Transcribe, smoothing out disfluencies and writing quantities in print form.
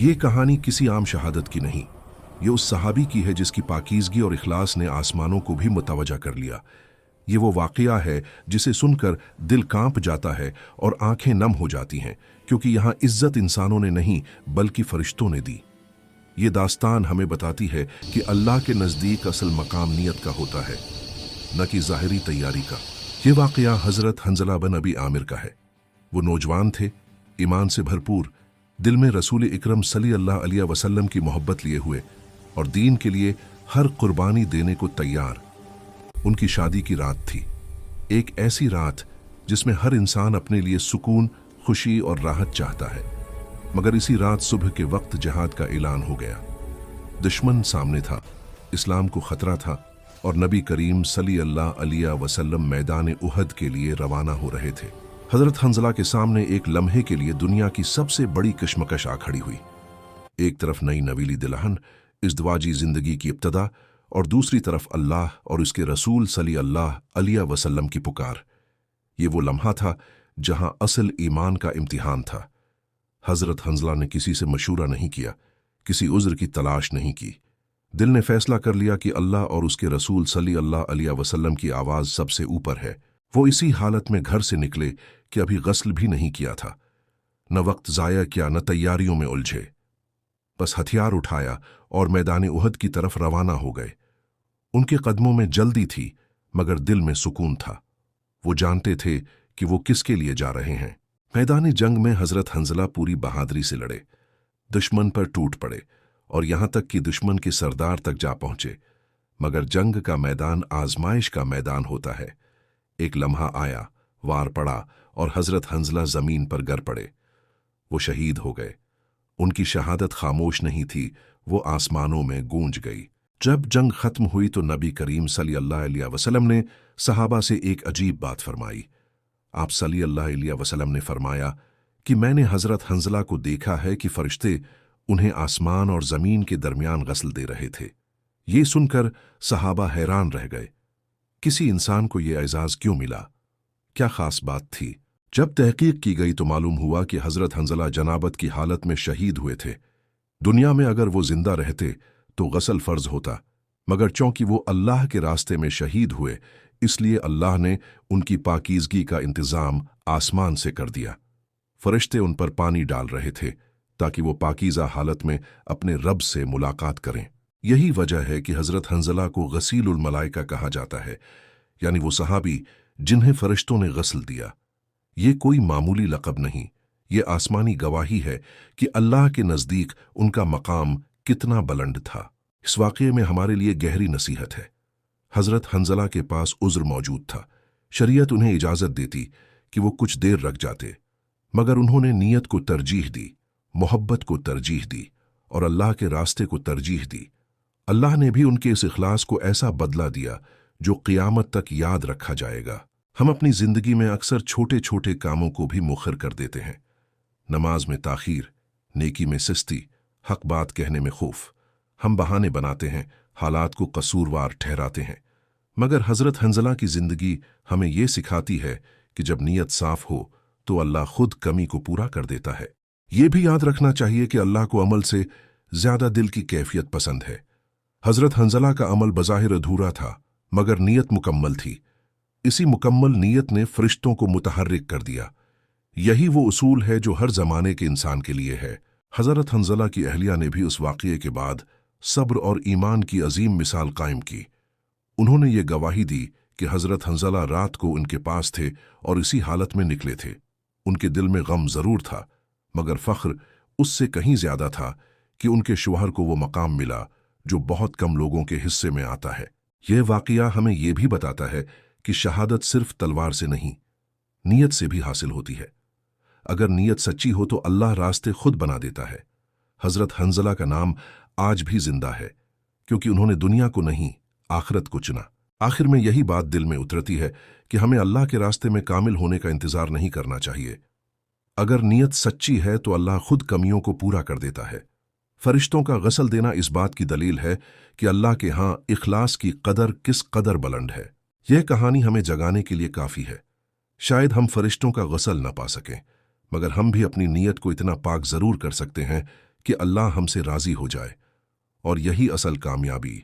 ये कहानी किसी आम शहादत की नहीं, ये उस सहाबी की है जिसकी पाकीज़गी और इखलास ने आसमानों को भी मुतवज्जा कर लिया। ये वो वाक़या है जिसे सुनकर दिल कांप जाता है और आंखें नम हो जाती हैं, क्योंकि यहाँ इज्जत इंसानों ने नहीं बल्कि फरिश्तों ने दी। ये दास्तान हमें बताती है कि अल्लाह के नज़दीक असल मकाम नियत का होता है, न कि ज़ाहिरी तैयारी का। ये वाक़या हज़रत हंज़ला बिन अबी आमिर का है। वो नौजवान थे, ईमान से भरपूर, दिल में रसूल इकरम सल्लल्लाहु अलैहि वसल्लम की मोहब्बत लिए हुए और दीन के लिए हर कुर्बानी देने को तैयार। उनकी शादी की रात थी, एक ऐसी रात जिसमें हर इंसान अपने लिए सुकून, खुशी और राहत चाहता है। मगर इसी रात सुबह के वक्त जिहाद का ऐलान हो गया। दुश्मन सामने था, इस्लाम को खतरा था और नबी करीम सल्लल्लाहु अलैहि वसल्लम मैदान उहद के लिए रवाना हो रहे थे। हजरत हंज़ला के सामने एक लम्हे के लिए दुनिया की सबसे बड़ी कशमकश आ खड़ी हुई। एक तरफ नई नवीली दिलहन, इज़्दवाजी जिंदगी की इब्तदा, और दूसरी तरफ अल्लाह और उसके रसूल सल्लल्लाहु अलैहि वसल्लम की पुकार। ये वो लम्हा था जहां असल ईमान का इम्तिहान था। हजरत हंज़ला ने किसी से मशूरा नहीं किया, किसी उज़्र की तलाश नहीं की। दिल ने फैसला कर लिया कि अल्लाह और उसके रसूल सल्लल्लाहु अलैहि वसल्लम की आवाज़ सबसे ऊपर है। वो इसी हालत में घर से निकले कि अभी गस्ल भी नहीं किया था, न वक्त ज़ाया किया, न तैयारियों में उलझे। बस हथियार उठाया और मैदान उहद की तरफ रवाना हो गए। उनके कदमों में जल्दी थी, मगर दिल में सुकून था। वो जानते थे कि वो किसके लिए जा रहे हैं। मैदान जंग में हजरत हंज़ला पूरी बहादुरी से लड़े, दुश्मन पर टूट पड़े और यहां तक कि दुश्मन के सरदार तक जा पहुंचे। मगर जंग का मैदान आजमाइश का मैदान होता है। एक लम्हा आया, वार पड़ा और हजरत हंज़ला जमीन पर गिर पड़े। वो शहीद हो गए। उनकी शहादत खामोश नहीं थी, वो आसमानों में गूंज गई। जब जंग खत्म हुई तो नबी करीम सल्लल्लाहु अलैहि वसल्लम ने सहाबा से एक अजीब बात फरमाई। आप सल्लल्लाहु अलैहि वसल्लम ने फरमाया कि मैंने हजरत हंज़ला को देखा है कि फरिश्ते उन्हें आसमान और जमीन के दरमियान गस्ल दे रहे थे। ये सुनकर सहाबा हैरान रह गए। किसी इंसान को यह एजाज क्यों मिला? क्या खास बात थी? जब तहकीक की गई तो मालूम हुआ कि हजरत हंज़ला जनाबत की हालत में शहीद हुए थे। दुनिया में अगर वो जिंदा रहते तो गस्ल फर्ज होता, मगर चूंकि वो अल्लाह के रास्ते में शहीद हुए, इसलिए अल्लाह ने उनकी पाकीज़गी का इंतज़ाम आसमान से कर दिया। फरिश्ते उन पर पानी डाल रहे थे ताकि वो पाकीज़ा हालत में अपने रब से मुलाकात करें। यही वजह है कि हजरत हंज़ला को गसीलुल मलाइका कहा जाता है, यानी वो सहाबी जिन्हें फरिश्तों ने गस्ल दिया। ये कोई मामूली लक़ब नहीं, ये आसमानी गवाही है कि अल्लाह के नज़दीक उनका मकाम कितना बुलंद था। इस वाक़ये में हमारे लिए गहरी नसीहत है। हजरत हंज़ला के पास उज़्र मौजूद था, शरीयत उन्हें इजाज़त देती कि वो कुछ देर रख जाते, मगर उन्होंने नीयत को तरजीह दी, मोहब्बत को तरजीह दी और अल्लाह के रास्ते को तरजीह दी। अल्लाह ने भी उनके इस इखलास को ऐसा बदला दिया जो क़ियामत तक याद रखा जाएगा। हम अपनी ज़िंदगी में अक्सर छोटे छोटे कामों को भी मुखर कर देते हैं। नमाज में ताख़ीर, नेकी में सुस्ती, हक बात कहने में खौफ। हम बहाने बनाते हैं, हालात को कसूरवार ठहराते हैं। मगर हजरत हंज़ला की ज़िंदगी हमें यह सिखाती है कि जब नीयत साफ हो तो अल्लाह खुद कमी को पूरा कर देता है। ये भी याद रखना चाहिए कि अल्लाह को अमल से ज़्यादा दिल की कैफियत पसंद है। हजरत हंज़ला का अमल बज़ाहिर अधूरा था, मगर नीयत मुकम्मल थी। इसी मुकम्मल नीयत ने फरिश्तों को मुतहर्रिक कर दिया। यही वो उसूल है जो हर ज़माने के इंसान के लिए है। हजरत हंज़ला की अहलिया ने भी उस वाक़ये के बाद सब्र और ईमान की अजीम मिसाल कायम की। उन्होंने ये गवाही दी कि हजरत हंज़ला रात को उनके पास थे और इसी हालत में निकले थे। उनके दिल में गम ज़रूर था, मगर फ़ख्र उससे कहीं ज़्यादा था कि उनके शौहर को वो मकाम मिला जो बहुत कम लोगों के हिस्से में आता है। यह वाक़या हमें यह भी बताता है कि शहादत सिर्फ तलवार से नहीं, नीयत से भी हासिल होती है। अगर नीयत सच्ची हो तो अल्लाह रास्ते खुद बना देता है। हजरत हंज़ला का नाम आज भी जिंदा है, क्योंकि उन्होंने दुनिया को नहीं, आखिरत को चुना। आखिर में यही बात दिल में उतरती है कि हमें अल्लाह के रास्ते में कामिल होने का इंतजार नहीं करना चाहिए। अगर नीयत सच्ची है तो अल्लाह खुद कमियों को पूरा कर देता है। फरिश्तों का गस्ल देना इस बात की दलील है कि अल्लाह के यहाँ इखलास की कदर किस कदर बुलंद है। यह कहानी हमें जगाने के लिए काफ़ी है। शायद हम फरिश्तों का गस्ल न पा सकें, मगर हम भी अपनी नीयत को इतना पाक ज़रूर कर सकते हैं کہ اللہ ہم سے راضی ہو جائے، اور یہی اصل کامیابی